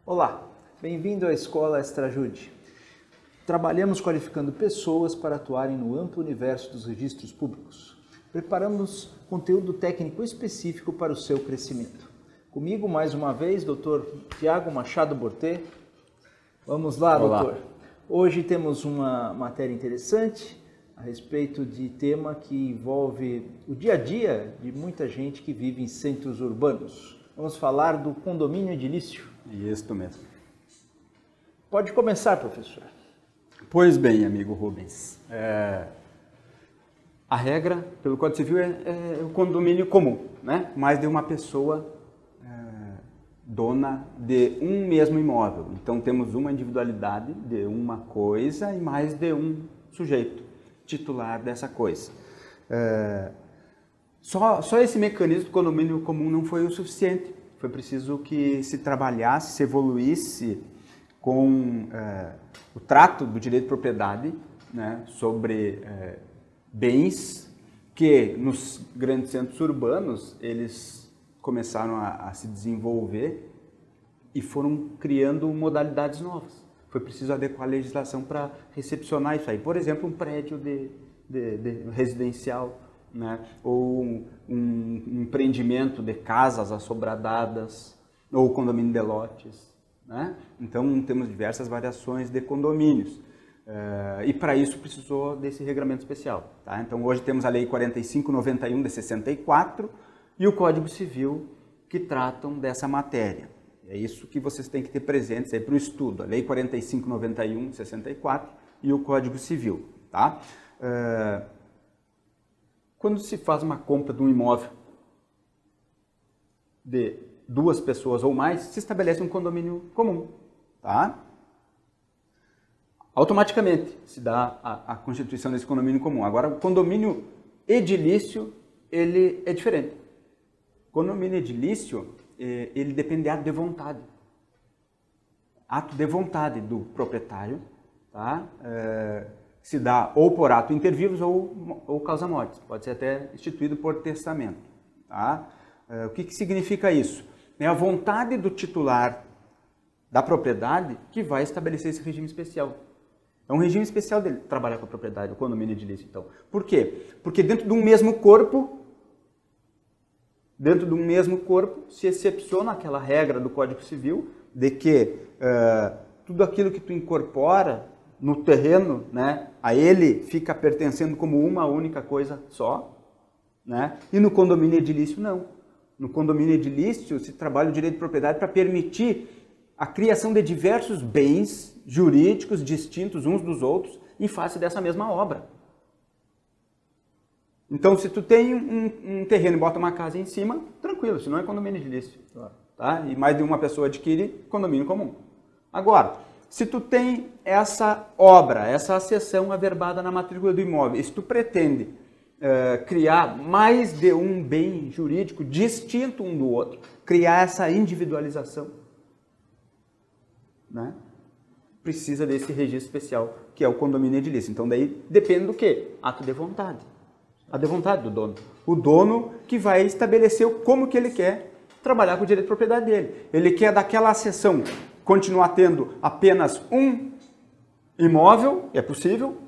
Olá, bem-vindo à Escola Extrajude. Trabalhamos qualificando pessoas para atuarem no amplo universo dos registros públicos. Preparamos conteúdo técnico específico para o seu crescimento. Comigo, mais uma vez, Dr. Tiago Machado Borté. Vamos lá, Olá. doutor. Hoje temos uma matéria interessante a respeito de tema que envolve o dia a dia de muita gente que vive em centros urbanos. Vamos falar do condomínio edilício. Isso mesmo. Pode começar, professor. Pois bem, amigo Rubens, a regra pelo Código Civil é o condomínio comum, né? Mais de uma pessoa dona de um mesmo imóvel. Então temos uma individualidade de uma coisa e mais de um sujeito titular dessa coisa. Só esse mecanismo do condomínio comum não foi o suficiente. Foi preciso que se trabalhasse, se evoluísse com o trato do direito de propriedade, né, sobre bens que nos grandes centros urbanos eles começaram a se desenvolver e foram criando modalidades novas. Foi preciso adequar a legislação para recepcionar isso aí. Por exemplo, um prédio de residencial, né? Ou um empreendimento de casas assobradadas, ou condomínio de lotes, né? Então temos diversas variações de condomínios e para isso precisou desse regramento especial, tá? Então hoje temos a Lei 4591 de 64 e o Código Civil que tratam dessa matéria. É isso que vocês têm que ter presentes aí para o estudo, a Lei 4591 de 64 e o Código Civil, tá? Quando se faz uma compra de um imóvel de duas pessoas ou mais, se estabelece um condomínio comum, tá? Automaticamente se dá a constituição desse condomínio comum. Agora, o condomínio edilício, ele é diferente. O condomínio edilício, ele depende de ato de vontade. Ato de vontade do proprietário, tá? Se dá ou por ato inter vivos ou causa-morte. Pode ser até instituído por testamento. Tá? O que significa isso? É a vontade do titular da propriedade que vai estabelecer esse regime especial. É um regime especial dele trabalhar com a propriedade, o condomínio edilício, então. Por quê? Porque dentro de um mesmo corpo se excepciona aquela regra do Código Civil de que tudo aquilo que tu incorpora no terreno, né, a ele fica pertencendo como uma única coisa só, né? E no condomínio edilício não. No condomínio edilício se trabalha o direito de propriedade para permitir a criação de diversos bens jurídicos distintos uns dos outros em face dessa mesma obra. Então, se tu tem um terreno e bota uma casa em cima, tranquilo, senão é condomínio edilício, tá? E mais de uma pessoa adquire condomínio comum. Agora, se tu tem essa obra, essa acessão averbada na matrícula do imóvel, e se tu pretende criar mais de um bem jurídico distinto um do outro, criar essa individualização, né? Precisa desse registro especial, que é o condomínio edilício. Então, daí depende do quê? Ato de vontade. A de vontade do dono. O dono que vai estabelecer como que ele quer trabalhar com o direito de propriedade dele. Ele quer daquela acessão continuar tendo apenas um imóvel, é possível,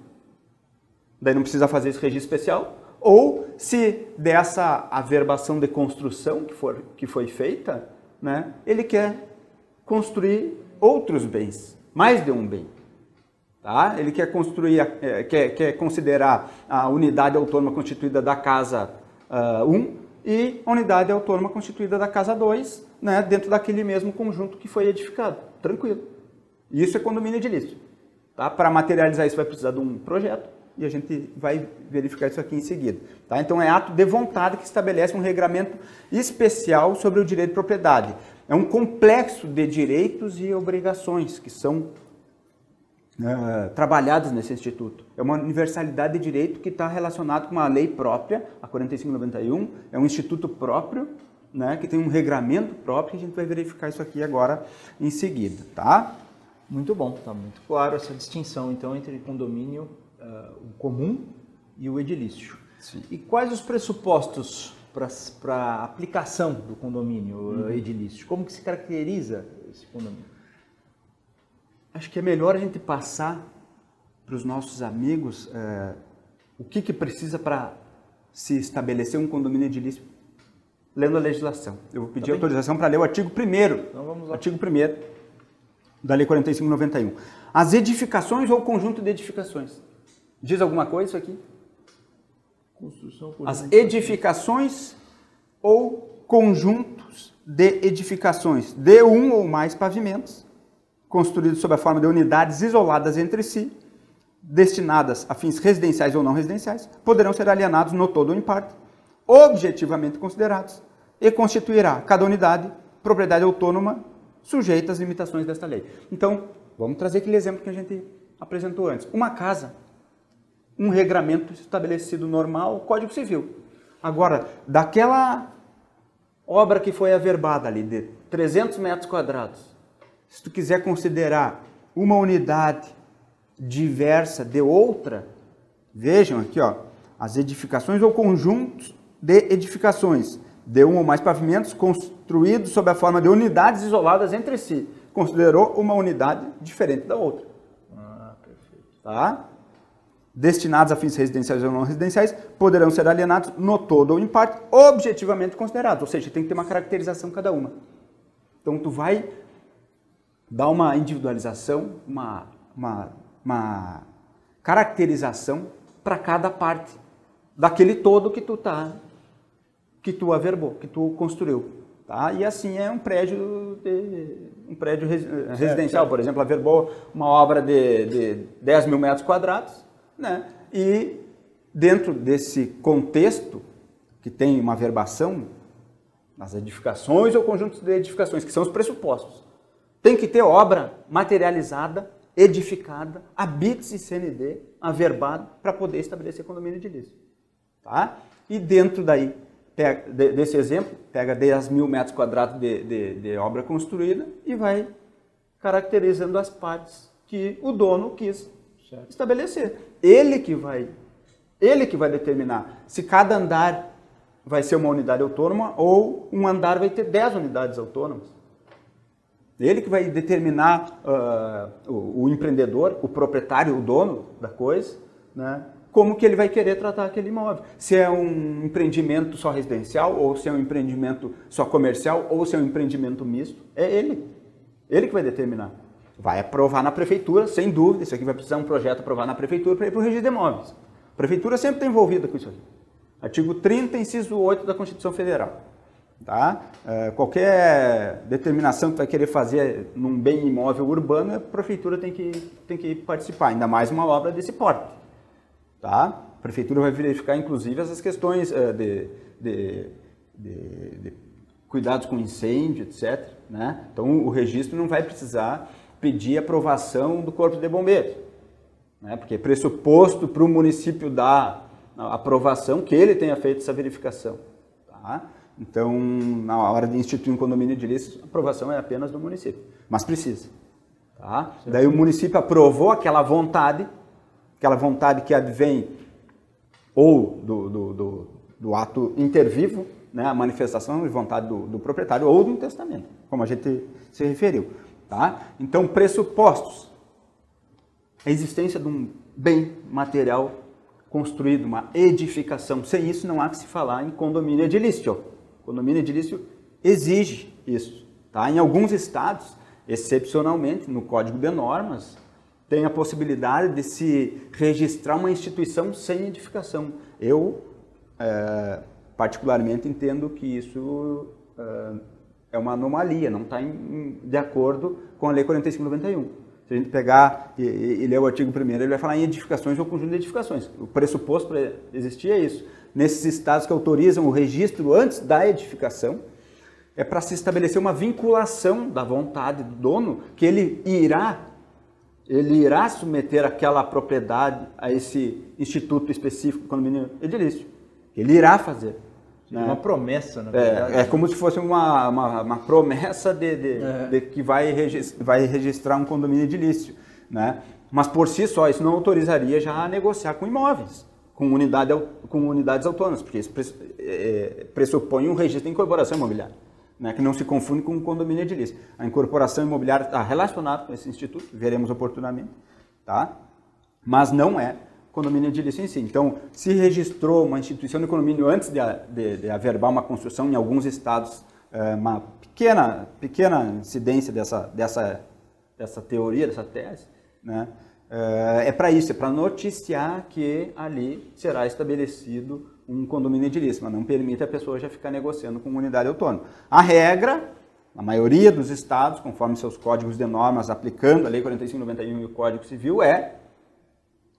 daí não precisa fazer esse registro especial, ou se dessa averbação de construção que foi feita, né, ele quer construir outros bens, mais de um bem. Tá? Ele quer construir, quer considerar a unidade autônoma constituída da casa 1 e a unidade autônoma constituída da casa 2, né, dentro daquele mesmo conjunto que foi edificado. Tranquilo. Isso é condomínio edilício. Tá? Para materializar isso vai precisar de um projeto e a gente vai verificar isso aqui em seguida. Tá? Então é ato de vontade que estabelece um regramento especial sobre o direito de propriedade. É um complexo de direitos e obrigações que são trabalhados nesse instituto. É uma universalidade de direito que está relacionado com uma lei própria, a 4591, é um instituto próprio, né, que tem um regramento próprio, e a gente vai verificar isso aqui agora em seguida, tá? Muito bom, está muito claro essa distinção, então, entre condomínio comum e o edilício. Sim. E quais os pressupostos para a aplicação do condomínio edilício? Como que se caracteriza esse condomínio? Acho que é melhor a gente passar para os nossos amigos o que precisa para se estabelecer um condomínio edilício lendo a legislação. Eu vou pedir autorização para ler o artigo 1º. Então vamos lá. Artigo 1º da Lei 45/91. As edificações ou conjunto de edificações. Diz alguma coisa isso aqui? Construção por As edificações ou conjuntos de edificações de um ou mais pavimentos, construídos sob a forma de unidades isoladas entre si, destinadas a fins residenciais ou não residenciais, poderão ser alienados no todo ou em parte, objetivamente considerados, e constituirá cada unidade propriedade autônoma sujeita às limitações desta lei. Então, vamos trazer aquele exemplo que a gente apresentou antes. Uma casa, um regramento estabelecido normal, Código Civil. Agora, daquela obra que foi averbada ali, de 300 metros quadrados, se tu quiser considerar uma unidade diversa de outra, vejam aqui, ó, as edificações ou conjuntos de edificações de um ou mais pavimentos construídos sob a forma de unidades isoladas entre si. Considerou uma unidade diferente da outra. Ah, perfeito. Tá? Destinados a fins residenciais ou não residenciais, poderão ser alienados no todo ou em parte, objetivamente considerados. Ou seja, tem que ter uma caracterização cada uma. Então, tu vai dar uma individualização, uma caracterização para cada parte daquele todo que tu averbou, que tu construiu. Tá? E assim é um prédio residencial, por exemplo, averbou uma obra de 10 mil metros quadrados, né? E dentro desse contexto, que tem uma averbação, nas edificações ou conjuntos de edificações, que são os pressupostos, tem que ter obra materializada, edificada, habites e CND, averbado, para poder estabelecer condomínio edilício. Tá? E dentro daí, desse exemplo, pega 10 mil metros quadrados de obra construída e vai caracterizando as partes que o dono quis estabelecer. Ele que vai determinar se cada andar vai ser uma unidade autônoma ou um andar vai ter 10 unidades autônomas. Ele que vai determinar o empreendedor, o proprietário, o dono da coisa, né? Como que ele vai querer tratar aquele imóvel. Se é um empreendimento só residencial, ou se é um empreendimento só comercial, ou se é um empreendimento misto, é ele. Ele que vai determinar. Vai aprovar na prefeitura, sem dúvida, isso aqui vai precisar de um projeto aprovar na prefeitura para ir para o registro de imóveis. A prefeitura sempre está envolvida com isso aqui. Artigo 30, inciso 8 da Constituição Federal. Tá? Qualquer determinação que vai querer fazer num bem imóvel urbano, a prefeitura tem que participar, ainda mais uma obra desse porte. Tá? A prefeitura vai verificar, inclusive, essas questões de cuidados com incêndio, etc. Né? Então, o registro não vai precisar pedir aprovação do Corpo de Bombeiros, né? Porque é pressuposto para o município dar a aprovação que ele tenha feito essa verificação. Tá? Então, na hora de instituir um condomínio edilício, a aprovação é apenas do município, mas precisa. Tá? Daí o município aprovou aquela vontade que advém ou do ato intervivo, né, a manifestação de vontade do proprietário, ou do testamento, como a gente se referiu. Tá? Então, pressupostos. A existência de um bem material construído, uma edificação. Sem isso, não há que se falar em condomínio edilício. Condomínio edilício exige isso. Tá? Em alguns estados, excepcionalmente, no Código de Normas, tem a possibilidade de se registrar uma instituição sem edificação. Eu, particularmente, entendo que isso é uma anomalia, não está de acordo com a Lei 45/91. Se a gente pegar e ler o artigo 1º, ele vai falar em edificações ou conjunto de edificações. O pressuposto para existir é isso. Nesses estados que autorizam o registro antes da edificação, é para se estabelecer uma vinculação da vontade do dono, que ele irá submeter aquela propriedade a esse instituto específico, condomínio edilício. Ele irá fazer. Né? Uma promessa, na verdade. É como se fosse uma promessa de que vai registrar um condomínio edilício. Né? Mas por si só, isso não autorizaria já a negociar com imóveis, com unidades autônomas, porque isso pressupõe um registro de incorporação imobiliária, né, que não se confunde com o condomínio edilício. A incorporação imobiliária está relacionada com esse instituto, veremos oportunamente, tá? Mas não é condomínio edilício em si. Então, se registrou uma instituição de condomínio antes de averbar uma construção, em alguns estados, uma pequena incidência dessa teoria, dessa tese, né? É para isso, é para noticiar que ali será estabelecido um condomínio edilício, mas não permite a pessoa já ficar negociando com unidade autônoma. A regra, na maioria dos estados, conforme seus códigos de normas, aplicando a Lei 4591 e o Código Civil, é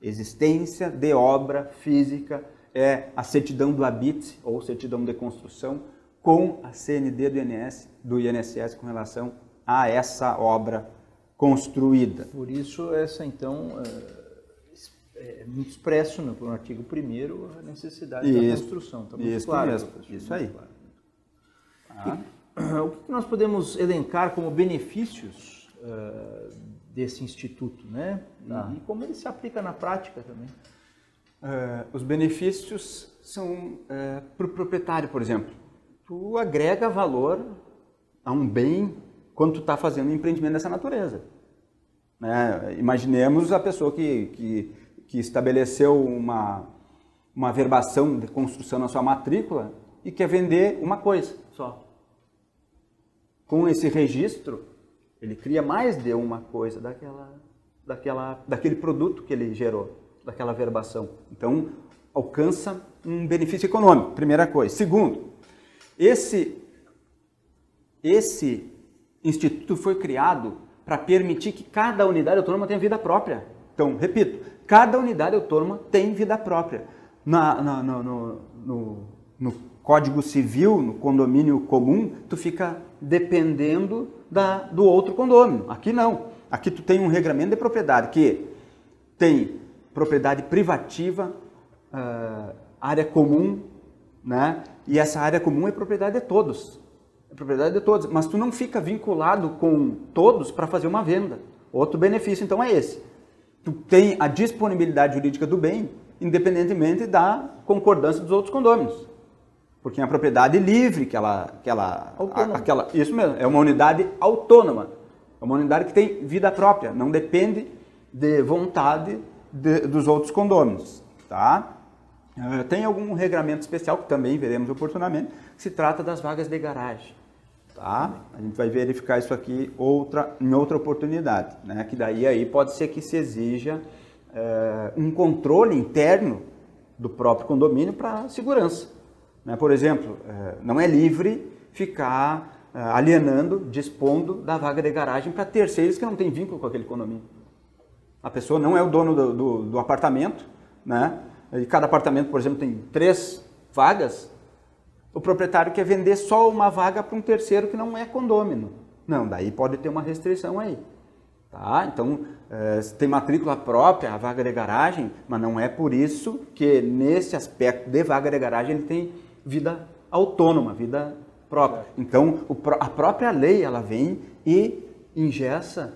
existência de obra física, é a certidão do habite ou certidão de construção com a CND do INSS com relação a essa obra construída. Por isso, essa então é muito expresso no artigo 1º a necessidade da construção. Tá muito claro, mesmo. Isso aí. Claro. O que nós podemos elencar como benefícios desse instituto, né? E como ele se aplica na prática também? Os benefícios são para o proprietário, por exemplo. Tu agrega valor a um bem quando tu está fazendo um empreendimento dessa natureza. Né? Imaginemos a pessoa que estabeleceu uma averbação de construção na sua matrícula e quer vender uma coisa só. Com esse registro, ele cria mais de uma coisa daquele produto que ele gerou, daquela averbação. Então, alcança um benefício econômico, primeira coisa. Segundo, esse instituto foi criado para permitir que cada unidade autônoma tenha vida própria. Então, repito, cada unidade autônoma tem vida própria. No Código Civil, no condomínio comum, tu fica dependendo do outro condômino. Aqui não. Aqui tu tem um regramento de propriedade que tem propriedade privativa, área comum, né? E essa área comum é propriedade de todos. É propriedade de todos, mas tu não fica vinculado com todos para fazer uma venda. Outro benefício, então, é esse. Tu tem a disponibilidade jurídica do bem, independentemente da concordância dos outros condôminos. Porque é uma propriedade livre, isso mesmo, é uma unidade autônoma. É uma unidade que tem vida própria, não depende de vontade dos outros condôminos. Tá? Tem algum regramento especial, que também veremos oportunamente, que se trata das vagas de garagem. Tá? A gente vai verificar isso aqui em outra oportunidade, né? Que daí aí pode ser que se exija um controle interno do próprio condomínio para segurança. Né? Por exemplo, não é livre ficar alienando, dispondo da vaga de garagem para terceiros que não têm vínculo com aquele condomínio. A pessoa não é o dono do apartamento, né? E cada apartamento, por exemplo, tem 3 vagas. O proprietário quer vender só uma vaga para um terceiro que não é condômino. Não, daí pode ter uma restrição aí. Tá? Então, tem matrícula própria, a vaga de garagem, mas não é por isso que nesse aspecto de vaga de garagem ele tem vida autônoma, vida própria. Então, a própria lei ela vem e engessa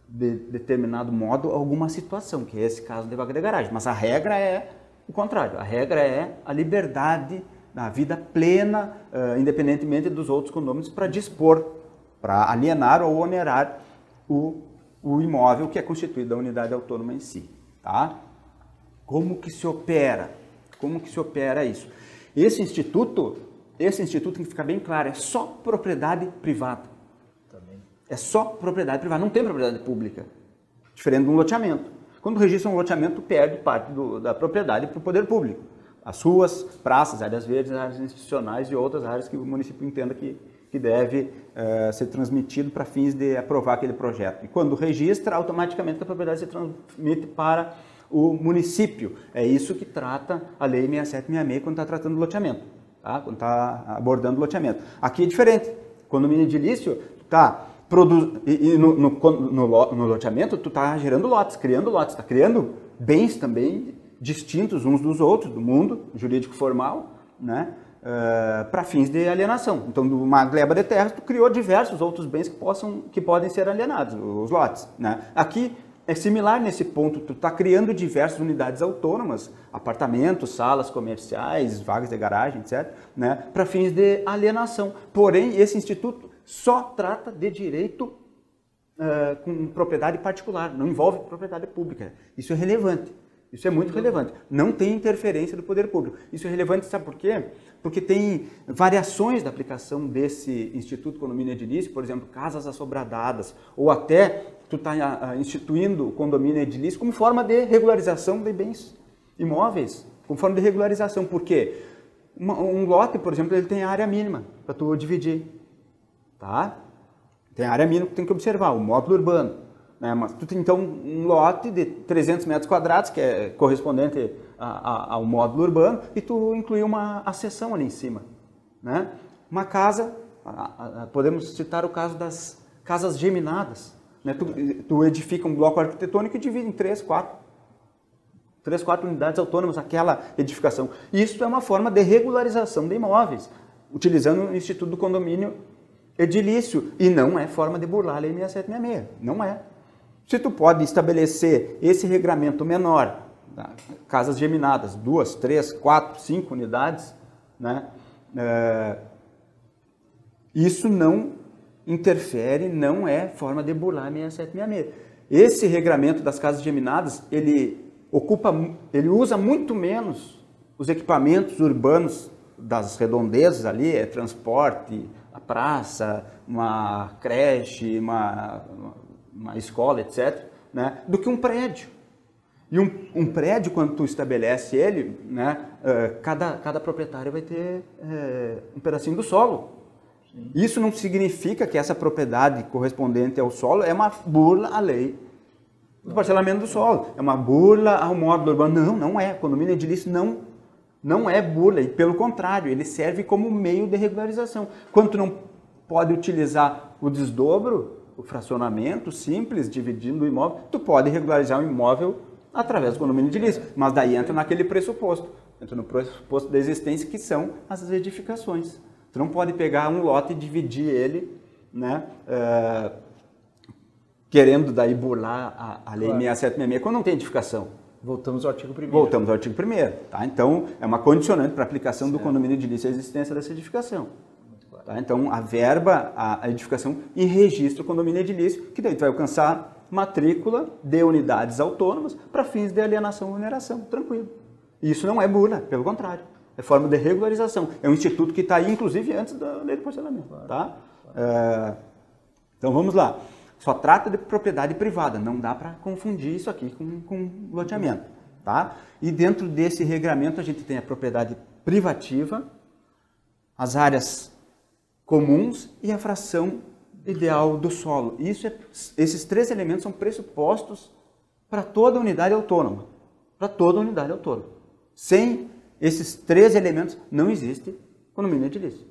de determinado modo alguma situação, que é esse caso de vaga de garagem. Mas a regra é o contrário, a regra é a liberdade da vida plena, independentemente dos outros condôminos, para dispor, para alienar ou onerar o imóvel que é constituído da unidade autônoma em si. Tá? Como que se opera? Como que se opera isso? Esse instituto tem que ficar bem claro, é só propriedade privada. Também. É só propriedade privada, não tem propriedade pública, diferente de um loteamento. Quando registra um loteamento, perde parte da propriedade para o poder público. As ruas, praças, áreas verdes, áreas institucionais e outras áreas que o município entenda que deve ser transmitido para fins de aprovar aquele projeto. E quando registra, automaticamente a propriedade se transmite para o município. É isso que trata a Lei 6766 quando está tratando do loteamento, tá? Quando está abordando o loteamento. Aqui é diferente. Condomínio edilício, no loteamento, tu está gerando lotes, está criando bens também distintos uns dos outros, do mundo jurídico formal, né? Para fins de alienação. Então, de uma gleba de terras, tu criou diversos outros bens que podem ser alienados, os lotes. Né? Aqui, é similar nesse ponto, tu está criando diversas unidades autônomas, apartamentos, salas comerciais, vagas de garagem, etc., né, para fins de alienação. Porém, esse instituto só trata de direito com propriedade particular, não envolve propriedade pública. Isso é relevante. Isso é muito relevante. Não tem interferência do poder público. Isso é relevante, sabe por quê? Porque tem variações da aplicação desse Instituto Condomínio Edilício, por exemplo, casas assobradadas, ou até tu está instituindo o condomínio edilício como forma de regularização de bens imóveis, como forma de regularização. Por quê? Um lote, por exemplo, ele tem área mínima para tu dividir. Tá? Tem área mínima que tu tem que observar, o módulo urbano. Mas tu tem, então, um lote de 300 metros quadrados, que é correspondente ao módulo urbano, e tu inclui uma acessão ali em cima. Né? Uma casa, podemos citar o caso das casas geminadas. Né? Tu edifica um bloco arquitetônico e divide em 3, 4 unidades autônomas aquela edificação. Isso é uma forma de regularização de imóveis, utilizando o Instituto do Condomínio Edilício, e não é forma de burlar a Lei 6766, não é. Se tu pode estabelecer esse regramento menor, casas geminadas, 2, 3, 4, 5 unidades, né? Isso não interfere, não é forma de burlar a 6766. Esse regramento das casas geminadas, ele usa muito menos os equipamentos urbanos das redondezas ali, transporte, a praça, uma creche, uma escola, etc., né, do que um prédio. E um prédio, quando tu estabelece ele, né, cada proprietário vai ter um pedacinho do solo. Sim. Isso não significa que essa propriedade correspondente ao solo é uma burla à lei do parcelamento do solo. É uma burla ao módulo urbano. Não é. O condomínio edilício não é burla. E, pelo contrário, ele serve como meio de regularização. Quando tu não pode utilizar o desdobro, o fracionamento simples, dividindo o imóvel, tu pode regularizar o imóvel através do condomínio edilício, mas daí entra naquele pressuposto, entra no pressuposto da existência, que são as edificações. Tu não pode pegar um lote e dividir ele, né, querendo daí burlar a Lei 6766, quando não tem edificação. Voltamos ao artigo 1º. Voltamos ao artigo 1º, tá? Então, é uma condicionante para a aplicação do condomínio edilício a existência dessa edificação. Tá? Então, a verba, a edificação e registra o condomínio edilício, que daí tu vai alcançar matrícula de unidades autônomas para fins de alienação e oneração. Tranquilo. Isso não é burla, pelo contrário. É forma de regularização. É um instituto que está aí, inclusive, antes da lei do parcelamento. Tá? Então, vamos lá. Só trata de propriedade privada. Não dá para confundir isso aqui com loteamento. Tá? E dentro desse regramento, a gente tem a propriedade privativa, as áreas comuns e a fração ideal do solo. Esses 3 elementos são pressupostos para toda unidade autônoma. Para toda unidade autônoma. Sem esses 3 elementos, não existe condomínio edilício.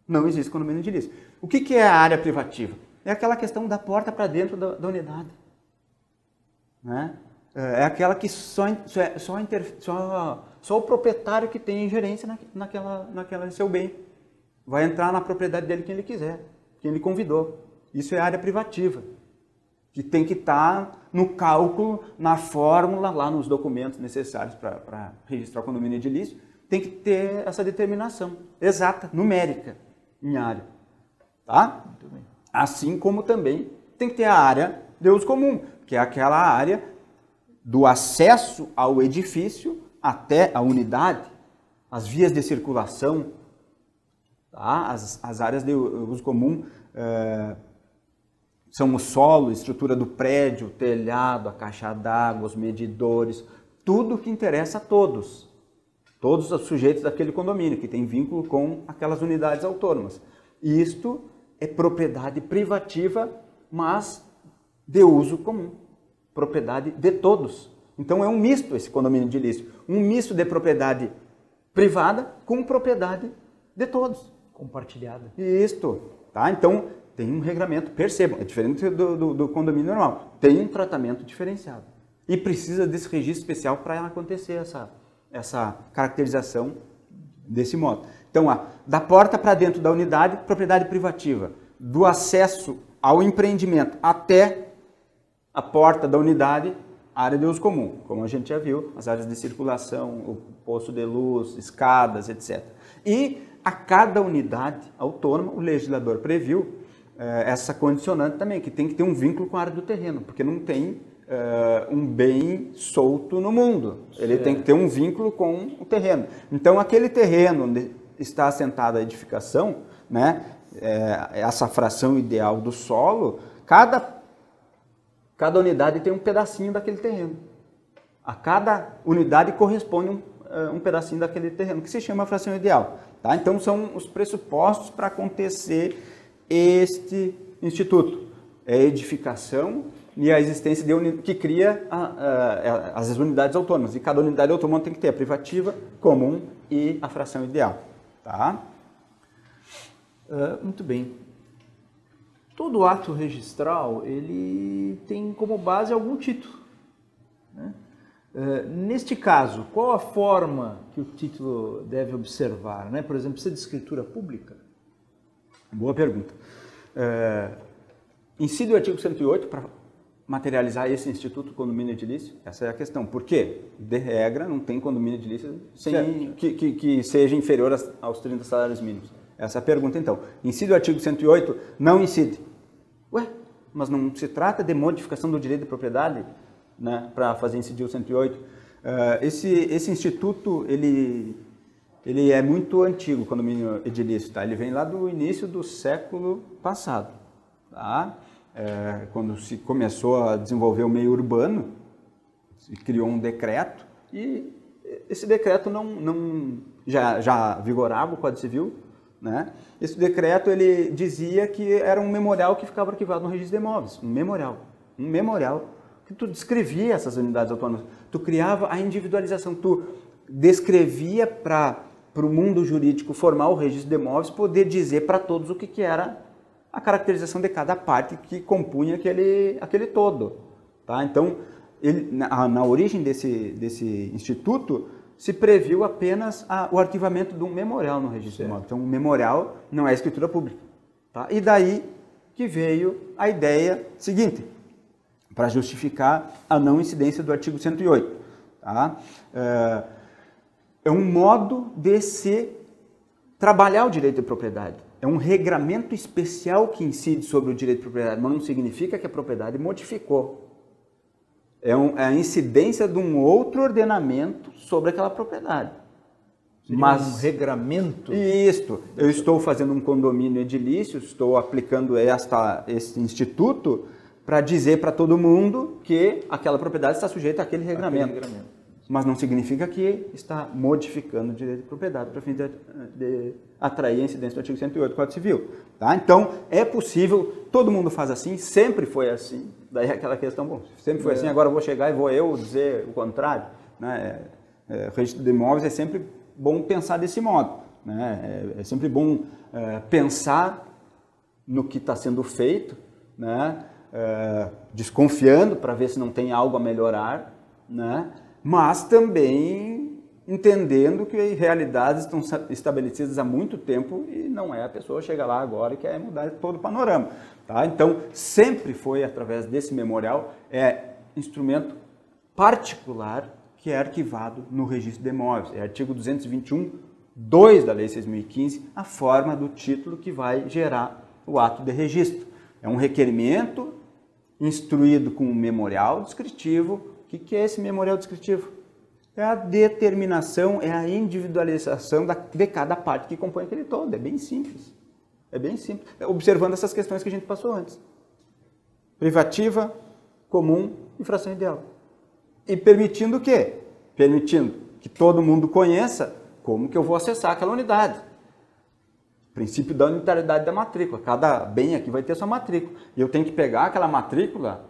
Não existe condomínio edilício. O que é a área privativa? É aquela questão da porta para dentro da unidade. Né? É aquela que só o proprietário que tem ingerência naquela seu bem. Vai entrar na propriedade dele quem ele quiser, quem ele convidou. Isso é área privativa, que tem que estar no cálculo, na fórmula, lá nos documentos necessários para registrar o condomínio edilício, tem que ter essa determinação exata, numérica, em área. Tá? Muito bem. Assim como também tem que ter a área de uso comum, que é aquela área do acesso ao edifício até a unidade, as vias de circulação. Tá? As áreas de uso comum são o solo, a estrutura do prédio, o telhado, a caixa d'água, os medidores, tudo que interessa a todos os sujeitos daquele condomínio, que tem vínculo com aquelas unidades autônomas. Isto é propriedade privativa, mas de uso comum, propriedade de todos. Então é um misto esse condomínio edilício, um misto de propriedade privada com propriedade de todos. Compartilhada. Isto, tá? Então, tem um regramento, percebam, é diferente do condomínio normal, tem um tratamento diferenciado. E precisa desse registro especial para acontecer essa caracterização desse modo. Então, da porta para dentro da unidade, propriedade privativa, do acesso ao empreendimento até A porta da unidade, área de uso comum, como a gente já viu, as áreas de circulação, o posto de luz, escadas, etc. E a cada unidade autônoma, o legislador previu essa condicionante também, que tem que ter um vínculo com a área do terreno, porque não tem um bem solto no mundo. Ele tem que ter um vínculo com o terreno. Então, aquele terreno onde está assentada a edificação, né, essa fração ideal do solo, cada unidade tem um pedacinho daquele terreno. A cada unidade corresponde um pedacinho daquele terreno, que se chama fração ideal. Tá? Então, são os pressupostos para acontecer este instituto. É a edificação e a existência que cria as unidades autônomas. E cada unidade autônoma tem que ter a privativa, comum e a fração ideal. Tá? Muito bem. Todo ato registral, ele tem como base algum título, né? Neste caso, qual a forma que o título deve observar, né? Por exemplo, precisa de escritura pública? Boa pergunta. Incide o artigo 108 para materializar esse Instituto Condomínio Edilício? Essa é a questão. Por quê? De regra, não tem condomínio edilício que seja inferior aos 30 salários mínimos. Essa é a pergunta, então. Incide o artigo 108? Não incide. Ué, mas não se trata de modificação do direito de propriedade, né, para fazer incidir o 108? Esse instituto, ele é muito antigo, o condomínio edilício, tá? Ele vem lá do início do século passado, tá? Quando se começou a desenvolver o meio urbano, se criou um decreto, e esse decreto já vigorava o Código Civil, né? Esse decreto, ele dizia que era um memorial que ficava arquivado no registro de imóveis, um memorial que tu descrevia essas unidades autônomas, tu criava a individualização, tu descrevia para o mundo jurídico formal, o registro de imóveis, poder dizer para todos o que era a caracterização de cada parte que compunha aquele todo. Tá? Então, na origem desse instituto, se previu apenas o arquivamento de um memorial no registro de imóveis. Então, um memorial não é escritura pública. Tá? E daí que veio a ideia seguinte, para justificar a não incidência do artigo 108. Tá? É um modo de se trabalhar o direito de propriedade. É um regramento especial que incide sobre o direito de propriedade, mas não significa que a propriedade modificou. É a incidência de um outro ordenamento sobre aquela propriedade. Mas um regramento? Isto. Eu estou fazendo um condomínio edilício, estou aplicando esse instituto para dizer para todo mundo que aquela propriedade está sujeita àquele regramento. Mas não significa que está modificando o direito de propriedade para fim de atrair a incidência do artigo 108 do Código Civil. Tá? Então, é possível, todo mundo faz assim, sempre foi assim. Daí aquela questão, bom, sempre foi assim, agora eu vou chegar e vou eu dizer o contrário. Né? O registro de imóveis é sempre bom pensar desse modo. Né? É sempre bom pensar no que está sendo feito, né? Desconfiando para ver se não tem algo a melhorar, né? Mas também entendendo que realidades estão estabelecidas há muito tempo e não é a pessoa chegar lá agora e quer mudar todo o panorama. Tá? Então, sempre foi através desse memorial, instrumento particular que é arquivado no registro de imóveis. É artigo 221(2) da Lei 6.015, a forma do título que vai gerar o ato de registro. É um requerimento instruído com um memorial descritivo. O que é esse memorial descritivo? É a determinação, é a individualização de cada parte que compõe aquele todo. É bem simples. É bem simples. Observando essas questões que a gente passou antes. Privativa, comum e fração ideal. E permitindo o quê? Permitindo que todo mundo conheça como que eu vou acessar aquela unidade. Princípio da unitariedade da matrícula. Cada bem aqui vai ter sua matrícula. E eu tenho que pegar aquela matrícula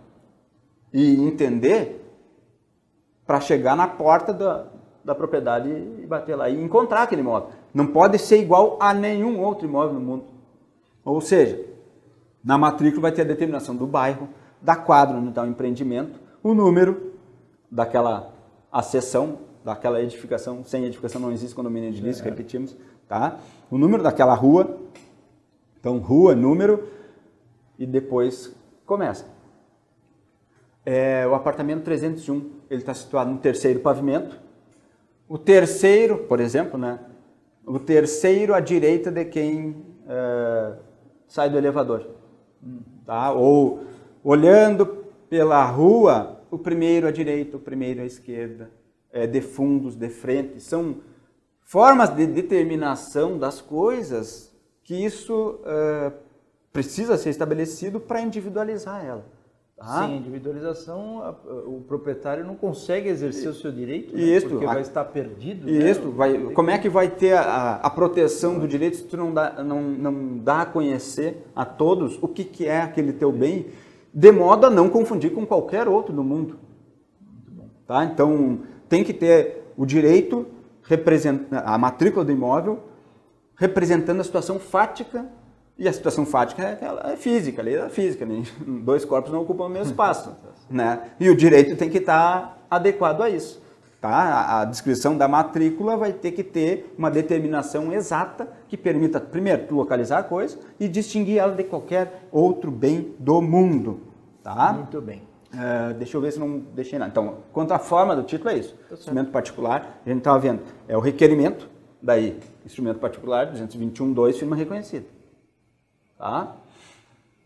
e entender para chegar na porta da propriedade e bater lá e encontrar aquele imóvel. Não pode ser igual a nenhum outro imóvel no mundo. Ou seja, na matrícula vai ter a determinação do bairro, da quadra onde está o empreendimento, o número daquela acessão, daquela edificação. Sem edificação não existe condomínio edilício, repetimos. Tá? O número daquela rua, então rua, número, e depois começa. O apartamento 301, ele está situado no terceiro pavimento. O terceiro, por exemplo, né? O terceiro à direita de quem sai do elevador. Tá? Ou olhando pela rua, o primeiro à direita, o primeiro à esquerda, de fundos, de frente. São formas de determinação das coisas que isso precisa ser estabelecido para individualizar ela. Tá? Sem individualização, o proprietário não consegue exercer o seu direito, né? Isso, porque vai estar perdido. Isso, né? como é que vai ter a proteção do direito se tu não dá a conhecer a todos o que é aquele teu bem, de modo a não confundir com qualquer outro do mundo. Tá? Então, tem que ter o direito, a matrícula do imóvel, representando a situação fática. E a situação fática é física, a lei da física, né? Dois corpos não ocupam o mesmo espaço, né? E o direito tem que estar adequado a isso. Tá? A descrição da matrícula vai ter que ter uma determinação exata que permita, primeiro, tu localizar a coisa e distinguir ela de qualquer outro bem do mundo. Tá? Muito bem. Deixa eu ver se não deixei nada. Então, quanto à forma do título, é isso. Instrumento particular, a gente estava vendo, é o requerimento, daí, instrumento particular, 221.2, firma reconhecida. Tá?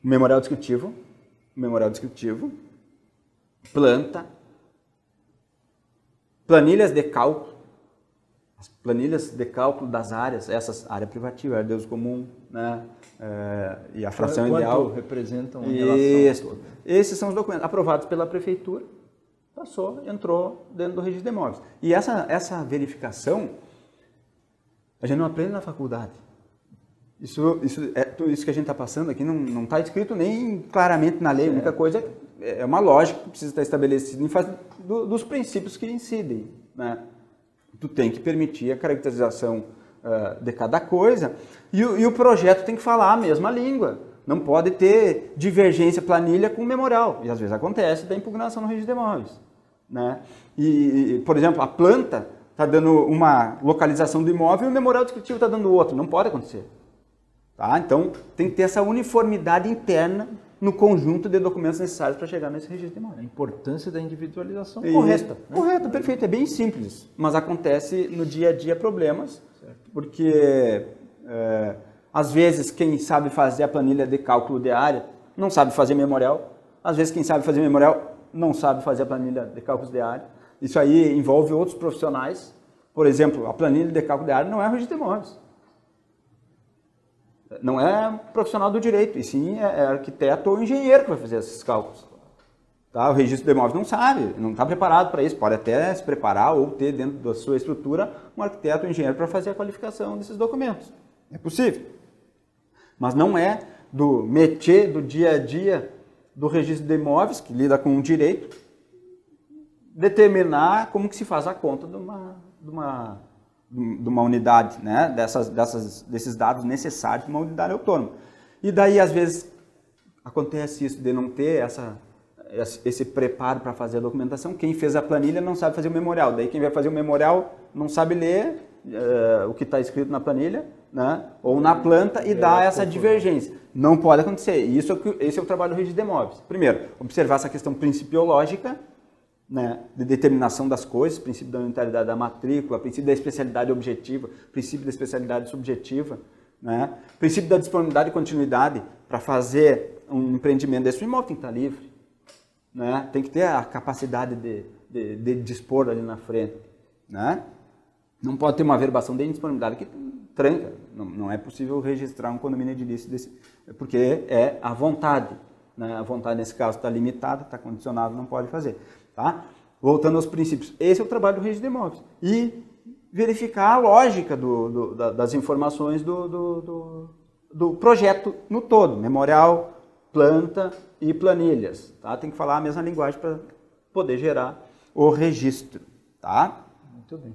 Memorial descritivo, planta, planilhas de cálculo, as planilhas de cálculo das áreas, essas, área privativa, área de uso comum, né? E a fração ideal. Representam em relação a toda. Esses são os documentos aprovados pela prefeitura, entrou dentro do registro de imóveis. E essa verificação, a gente não aprende na faculdade. Tudo isso que a gente está passando aqui não está escrito nem claramente na lei. A única coisa é uma lógica que precisa estar estabelecida em face dos princípios que incidem. Né? Tu tem que permitir a caracterização de cada coisa e o projeto tem que falar a mesma língua. Não pode ter divergência planilha com memorial. E às vezes acontece da impugnação no registro de imóveis. Né? Por exemplo, a planta está dando uma localização do imóvel e o memorial descritivo está dando outra. Não pode acontecer. Tá? Então, tem que ter essa uniformidade interna no conjunto de documentos necessários para chegar nesse registro de imóvel. A importância da individualização correta. Né? Correto, perfeito. É bem simples, mas acontece no dia a dia problemas, porque às vezes quem sabe fazer a planilha de cálculo de área não sabe fazer memorial, às vezes quem sabe fazer memorial não sabe fazer a planilha de cálculos de área. Isso aí envolve outros profissionais. Por exemplo, a planilha de cálculo de área não é o registro de imóveis. Não é profissional do direito, e sim é arquiteto ou engenheiro que vai fazer esses cálculos. Tá? O registro de imóveis não sabe, não está preparado para isso. Pode até se preparar ou ter dentro da sua estrutura um arquiteto ou engenheiro para fazer a qualificação desses documentos. É possível. Mas não é do métier, do dia a dia do registro de imóveis, que lida com o direito, determinar como que se faz a conta de uma unidade, né? desses dados necessários de uma unidade autônoma. E daí, às vezes, acontece isso de não ter esse preparo para fazer a documentação. Quem fez a planilha não sabe fazer o memorial. Daí, quem vai fazer o memorial não sabe ler o que está escrito na planilha, né? Ou na planta, e dá essa divergência. Não pode acontecer. E esse é o trabalho do registro de imóveis. Primeiro, observar essa questão principiológica, né, de determinação das coisas, princípio da unitariedade da matrícula, princípio da especialidade objetiva, princípio da especialidade subjetiva, né, princípio da disponibilidade e continuidade para fazer um empreendimento desse. O imóvel tem que estar livre, né, tem que ter a capacidade de dispor ali na frente. Né? Não pode ter uma averbação de indisponibilidade que tranca. Não é possível registrar um condomínio edilício porque é a vontade. Né? A vontade, nesse caso, está limitada, está condicionada, não pode fazer. Tá? Voltando aos princípios, esse é o trabalho do registro de imóveis. E verificar a lógica das informações do projeto no todo, memorial, planta e planilhas. Tá? Tem que falar a mesma linguagem para poder gerar o registro. Tá? Muito bem.